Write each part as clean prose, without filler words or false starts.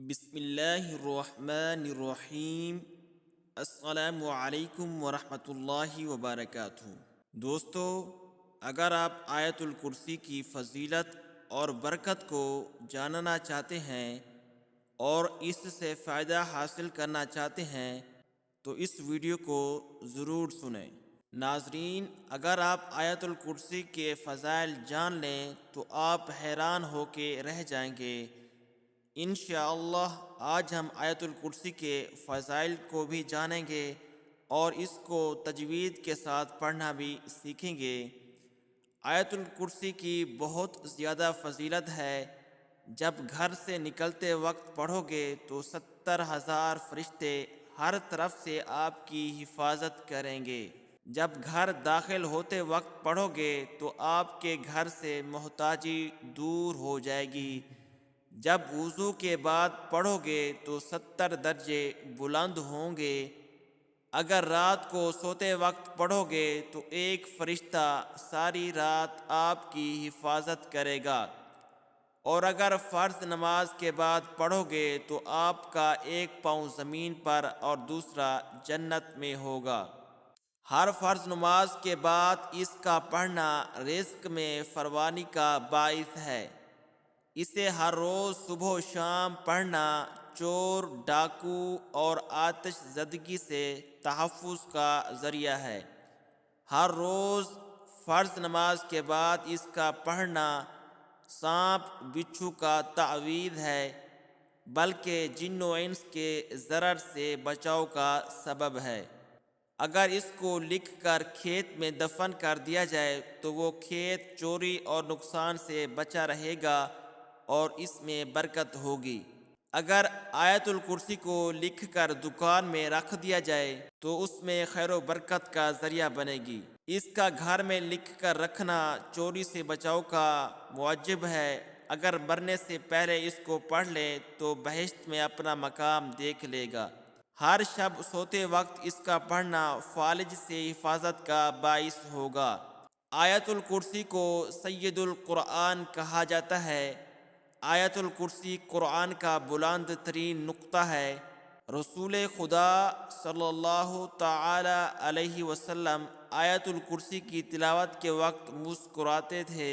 بسم اللہ الرحمن الرحیم۔ السلام علیکم ورحمۃ اللہ وبرکاتہ۔ دوستو، اگر آپ آیت الکرسی کی فضیلت اور برکت کو جاننا چاہتے ہیں اور اس سے فائدہ حاصل کرنا چاہتے ہیں تو اس ویڈیو کو ضرور سنیں۔ ناظرین، اگر آپ آیت الکرسی کے فضائل جان لیں تو آپ حیران ہو کے رہ جائیں گے۔ انشاءاللہ آج ہم آیت الکرسی کے فضائل کو بھی جانیں گے اور اس کو تجوید کے ساتھ پڑھنا بھی سیکھیں گے۔ آیت الکرسی کی بہت زیادہ فضیلت ہے۔ جب گھر سے نکلتے وقت پڑھو گے تو 70,000 فرشتے ہر طرف سے آپ کی حفاظت کریں گے۔ جب گھر داخل ہوتے وقت پڑھو گے تو آپ کے گھر سے محتاجی دور ہو جائے گی۔ جب وضو کے بعد پڑھو گے تو 70 درجے بلند ہوں گے۔ اگر رات کو سوتے وقت پڑھو گے تو ایک فرشتہ ساری رات آپ کی حفاظت کرے گا، اور اگر فرض نماز کے بعد پڑھو گے تو آپ کا ایک پاؤں زمین پر اور دوسرا جنت میں ہوگا۔ ہر فرض نماز کے بعد اس کا پڑھنا رزق میں فراوانی کا باعث ہے۔ اسے ہر روز صبح و شام پڑھنا چور، ڈاکو اور آتش زدگی سے تحفظ کا ذریعہ ہے۔ ہر روز فرض نماز کے بعد اس کا پڑھنا سانپ بچھو کا تعویذ ہے، بلکہ جن و انس کے ضرر سے بچاؤ کا سبب ہے۔ اگر اس کو لکھ کر کھیت میں دفن کر دیا جائے تو وہ کھیت چوری اور نقصان سے بچا رہے گا اور اس میں برکت ہوگی۔ اگر آیت الکرسی کو لکھ کر دکان میں رکھ دیا جائے تو اس میں خیر و برکت کا ذریعہ بنے گی۔ اس کا گھر میں لکھ کر رکھنا چوری سے بچاؤ کا موجب ہے۔ اگر مرنے سے پہلے اس کو پڑھ لے تو بہشت میں اپنا مقام دیکھ لے گا۔ ہر شب سوتے وقت اس کا پڑھنا فالج سے حفاظت کا باعث ہوگا۔ آیت الکرسی کو سید القرآن کہا جاتا ہے۔ آیت الکرسی قرآن کا بلند ترین نقطہ ہے۔ رسول خدا صلی اللہ تعالی علیہ وسلم آیت الکرسی کی تلاوت کے وقت مسکراتے تھے۔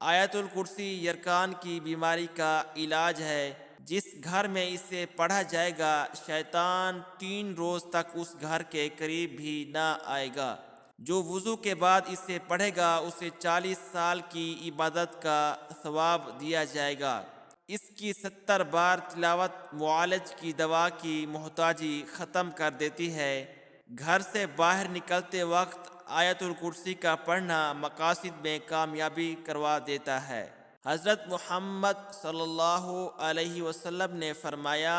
آیت الکرسی یرکان کی بیماری کا علاج ہے۔ جس گھر میں اسے پڑھا جائے گا شیطان 3 روز تک اس گھر کے قریب بھی نہ آئے گا۔ جو وضو کے بعد اسے پڑھے گا اسے 40 سال کی عبادت کا ثواب دیا جائے گا۔ اس کی 70 بار تلاوت معالج کی دوا کی محتاجی ختم کر دیتی ہے۔ گھر سے باہر نکلتے وقت آیت الکرسی کا پڑھنا مقاصد میں کامیابی کروا دیتا ہے۔ حضرت محمد صلی اللہ علیہ وسلم نے فرمایا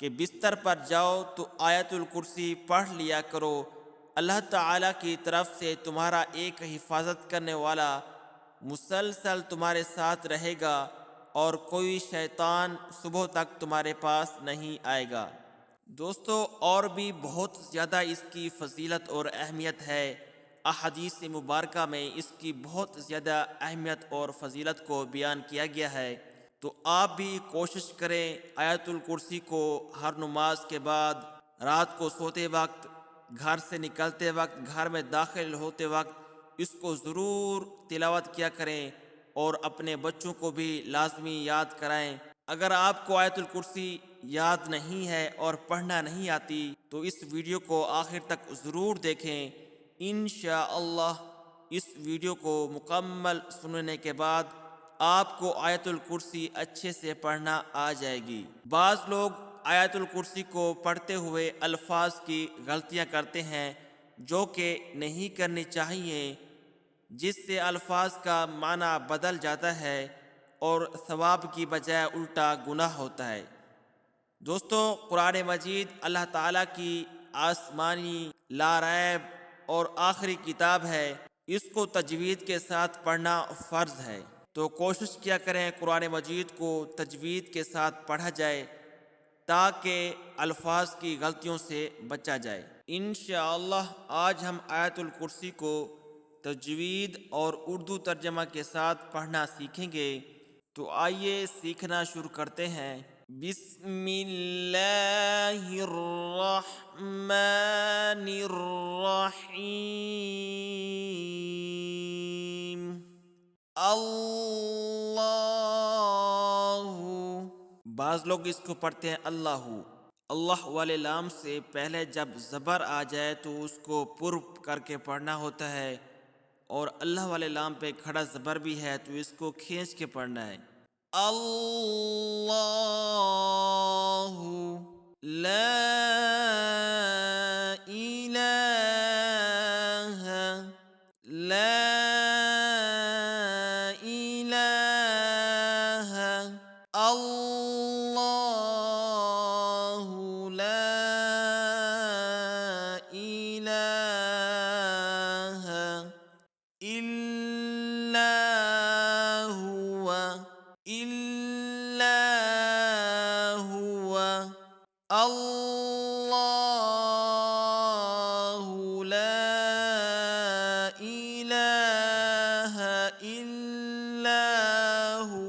کہ بستر پر جاؤ تو آیت الکرسی پڑھ لیا کرو۔ اللہ تعالیٰ کی طرف سے تمہارا ایک حفاظت کرنے والا مسلسل تمہارے ساتھ رہے گا اور کوئی شیطان صبح تک تمہارے پاس نہیں آئے گا۔ دوستو، اور بھی بہت زیادہ اس کی فضیلت اور اہمیت ہے۔ احادیث مبارکہ میں اس کی بہت زیادہ اہمیت اور فضیلت کو بیان کیا گیا ہے، تو آپ بھی کوشش کریں آیت الکرسی کو ہر نماز کے بعد، رات کو سوتے وقت، گھر سے نکلتے وقت، گھر میں داخل ہوتے وقت اس کو ضرور تلاوت کیا کریں اور اپنے بچوں کو بھی لازمی یاد کرائیں۔ اگر آپ کو آیت الکرسی یاد نہیں ہے اور پڑھنا نہیں آتی تو اس ویڈیو کو آخر تک ضرور دیکھیں۔ انشاءاللہ اس ویڈیو کو مکمل سننے کے بعد آپ کو آیت الکرسی اچھے سے پڑھنا آ جائے گی۔ بعض لوگ آیت الکرسی کو پڑھتے ہوئے الفاظ کی غلطیاں کرتے ہیں جو کہ نہیں کرنی چاہیے، جس سے الفاظ کا معنی بدل جاتا ہے اور ثواب کی بجائے الٹا گناہ ہوتا ہے۔ دوستو، قرآن مجید اللہ تعالیٰ کی آسمانی لا ریب اور آخری کتاب ہے۔ اس کو تجوید کے ساتھ پڑھنا فرض ہے، تو کوشش کیا کریں قرآن مجید کو تجوید کے ساتھ پڑھا جائے تاکہ الفاظ کی غلطیوں سے بچا جائے۔ انشاءاللہ آج ہم آیت الکرسی کو تجوید اور اردو ترجمہ کے ساتھ پڑھنا سیکھیں گے، تو آئیے سیکھنا شروع کرتے ہیں۔ بسم اللہ الرحمن الرحیم اللہ۔ بعض لوگ اس کو پڑھتے ہیں اللہ۔ اللہ والے لام سے پہلے جب زبر آ جائے تو اس کو پر کر کے پڑھنا ہوتا ہے، اور اللہ والے لام پہ کھڑا زبر بھی ہے تو اس کو کھینچ کے پڑھنا ہے۔ اللہ لا الہ لا الہ اللہ لا الہ الا هو الا هو اللہ لا الہ الا هو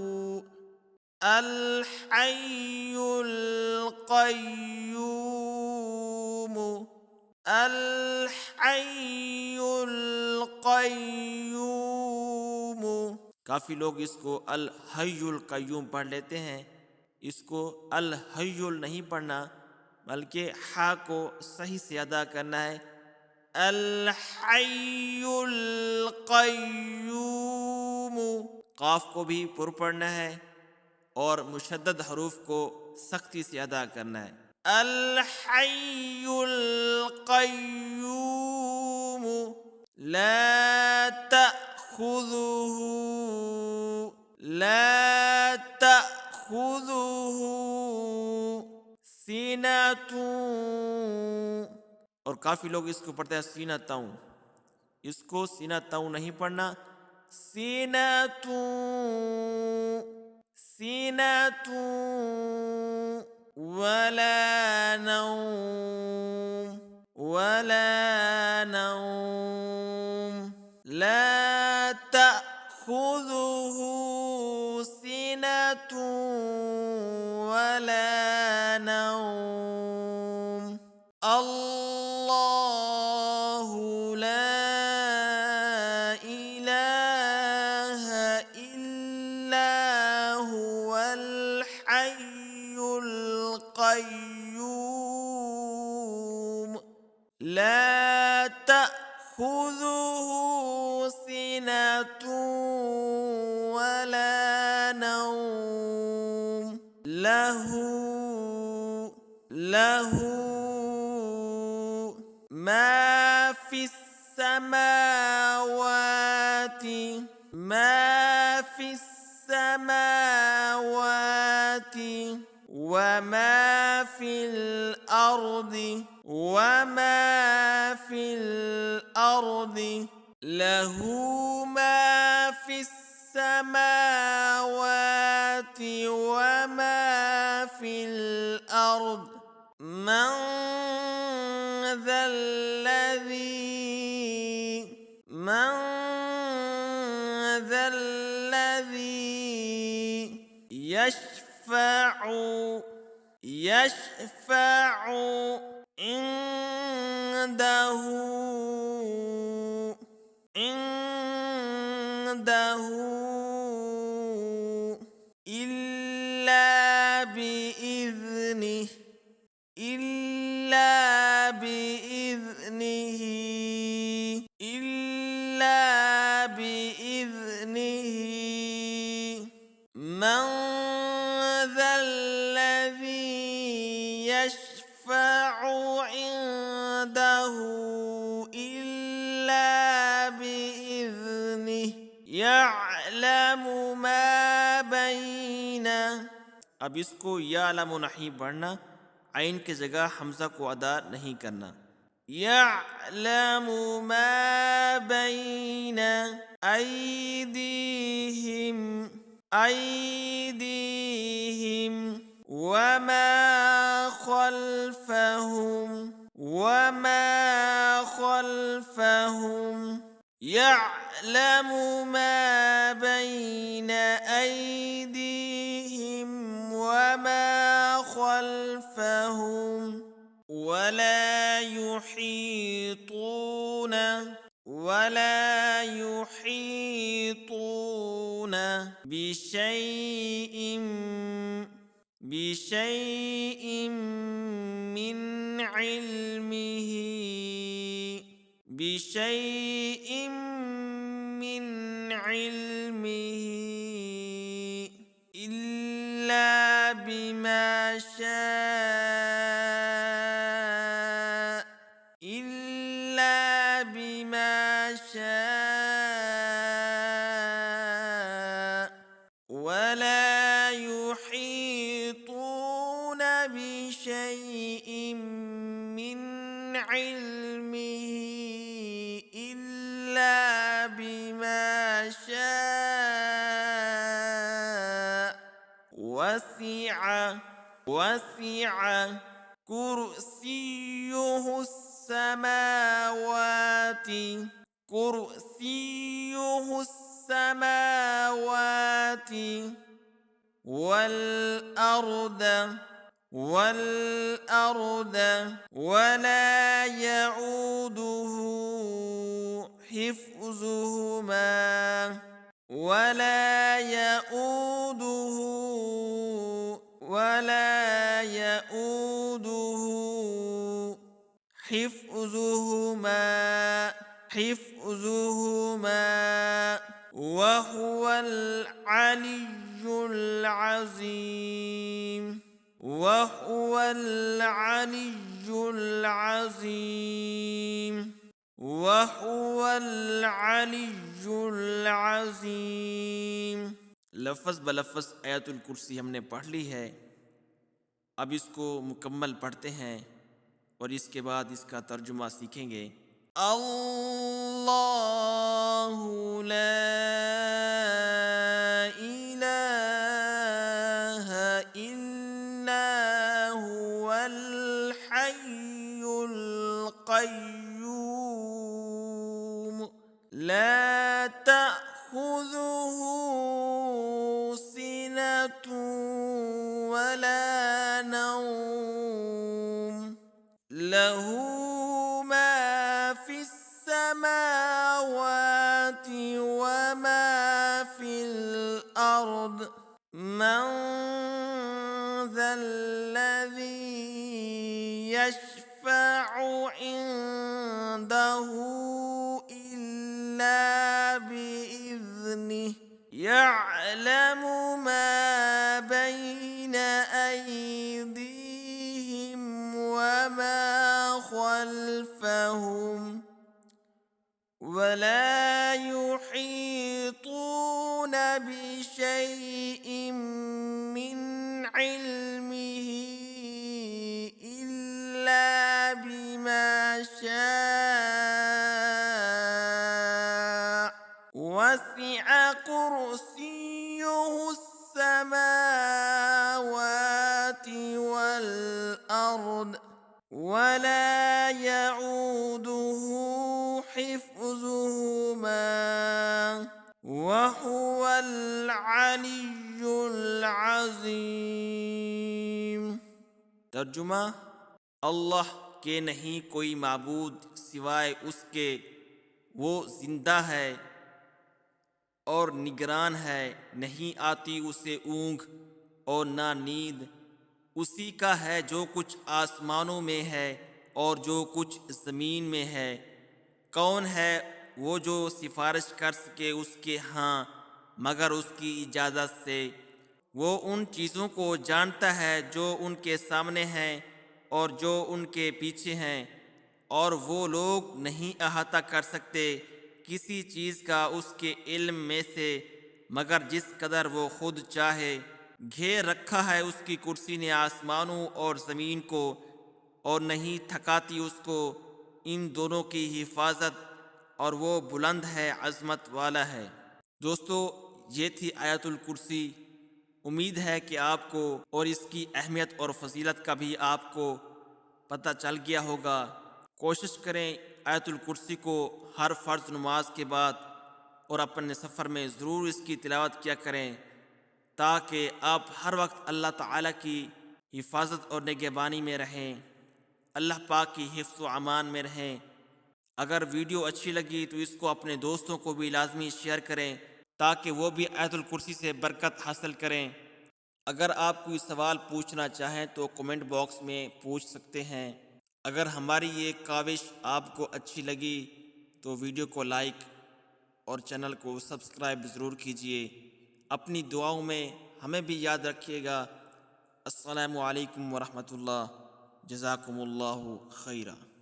الحی القیوم الحی القیوم۔ کافی لوگ اس کو الحی القیوم پڑھ لیتے ہیں، اس کو الحی نہیں پڑھنا بلکہ ہا کو صحیح سے ادا کرنا ہے، الحی القیوم۔ قاف کو بھی پر پڑھنا ہے اور مشدد حروف کو سختی سے ادا کرنا ہے، الحی القیوم لا تأخذه لا تأخذه سنة، اور کافی لوگ اس کو پڑھتے ہیں سینتوں، اس کو سینتوں نہیں پڑھنا، سینتوں سینتوں ولا نوم ولا نوم لا تأخذه سنة ولا نوم اللہ لا الہ الا هو الحی القیوم لا تأخذه سنة ولا نوم له ما في السماوات ما في السماوات وما في الأرض وما في الأرض له ما في السماوات وما في الأرض من ذا الذي يشفع عنده إلا بإذنه من ذا الذي يشفع عنده إلا بإذنه يعلم ما بين، اب اس کو یعلم نہیں پڑھنا، عین کی جگہ حمزہ کو ادا نہیں کرنا، یعلم ما بین ایدیہم وما خلفهم يعلم ما بين أيديهم وما خلفهم ولا يحيطون بشيء من علمه إلا بما شاء ولا يحيطون بشيء من علمه إلا بما شاء وسع كرسيه السماوات والأرض ولا يؤوده حفظهما حفظهما وهو العلي العظيم لفظ بلفظ آیت الکرسی ہم نے پڑھ لی ہے. اب اس کو مکمل پڑھتے ہیں اور اس کے بعد اس کا ترجمہ سیکھیں گے. اللہ لا الہ الا هو الحی القیوم لا تأخذه سنة ولا نوم له ما في السماوات وما في الأرض من ذا الذي يشفع عنده إلا بإذنه يعلم ما بين أيديهم وما خلفهم ولا يحيطون بشيء من علمه إلا بما شاء وسع كرسيه السماوات والأرض ولا يؤوده حفظهما وهو العلي العظيم. ترجمہ: اللہ کے نہیں کوئی معبود سوائے اس کے، وہ زندہ ہے اور نگران ہے، نہیں آتی اسے اونگ اور نہ نیند. اسی کا ہے جو کچھ آسمانوں میں ہے اور جو کچھ زمین میں ہے. کون ہے وہ جو سفارش کر سکے اس کے ہاں مگر اس کی اجازت سے؟ وہ ان چیزوں کو جانتا ہے جو ان کے سامنے ہیں اور جو ان کے پیچھے ہیں، اور وہ لوگ نہیں احاطہ کر سکتے کسی چیز کا اس کے علم میں سے مگر جس قدر وہ خود چاہے. گھیر رکھا ہے اس کی کرسی نے آسمانوں اور زمین کو، اور نہیں تھکاتی اس کو ان دونوں کی حفاظت، اور وہ بلند ہے، عظمت والا ہے. دوستو، یہ تھی آیت الکرسی. امید ہے کہ آپ کو اور اس کی اہمیت اور فضیلت کا بھی آپ کو پتہ چل گیا ہوگا. کوشش کریں آیت الکرسی کو ہر فرض نماز کے بعد اور اپنے سفر میں ضرور اس کی تلاوت کیا کریں، تاکہ آپ ہر وقت اللہ تعالیٰ کی حفاظت اور نگہبانی میں رہیں، اللہ پاک کی حفظ و امان میں رہیں۔ اگر ویڈیو اچھی لگی تو اس کو اپنے دوستوں کو بھی لازمی شیئر کریں تاکہ وہ بھی آیت الکرسی سے برکت حاصل کریں۔ اگر آپ کوئی سوال پوچھنا چاہیں تو کمنٹ باکس میں پوچھ سکتے ہیں۔ اگر ہماری یہ کاوش آپ کو اچھی لگی تو ویڈیو کو لائک اور چینل کو سبسکرائب ضرور کیجیے۔ اپنی دعاؤں میں ہمیں بھی یاد رکھیے گا۔ السلام علیکم ورحمۃ اللہ، جزاکم اللہ خیرہ۔